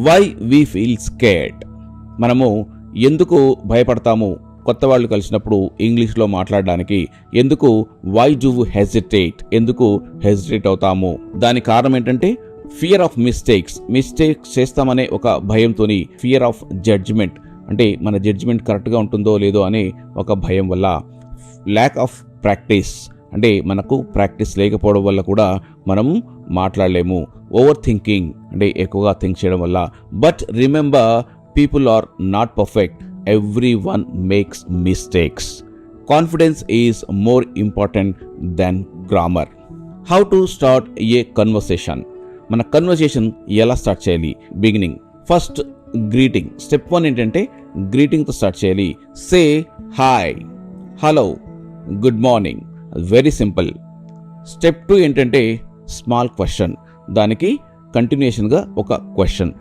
Why we feel scared. మనము ఎందుకు భయపడతాము కొత్త వాళ్ళు కలిసినప్పుడు ఇంగ్లీష్లో మాట్లాడడానికి? ఎందుకు వై డూ హెజిటేట్, ఎందుకు హెజిటేట్ అవుతాము? దానికి కారణం ఏంటంటే ఫియర్ ఆఫ్ మిస్టేక్స్ చేస్తామనే ఒక భయంతోని, ఫియర్ ఆఫ్ జడ్జిమెంట్ అంటే మన జడ్జిమెంట్ కరెక్ట్గా ఉంటుందో లేదో అనే ఒక భయం వల్ల, ల్యాక్ ఆఫ్ ప్రాక్టీస్ అంటే మనకు ప్రాక్టీస్ లేకపోవడం వల్ల కూడా మనం మాట్లాడలేము, ఓవర్ థింకింగ్ అంటే ఎక్కువగా థింక్ చేయడం వల్ల. But remember, people are not perfect, everyone makes mistakes. Confidence is more important than grammar. How to start a conversation? మన కన్వర్సేషన్ ఎలా స్టార్ట్ చేయాలి? Beginning first greeting. స్టెప్ 1 ఏంటంటే గ్రీటింగ్తో స్టార్ట్ చేయాలి. Say hi, hello, good morning, very simple. Step 2 ఏంటంటే small question, దానికి కంటిన్యూషన్గా ఒక question.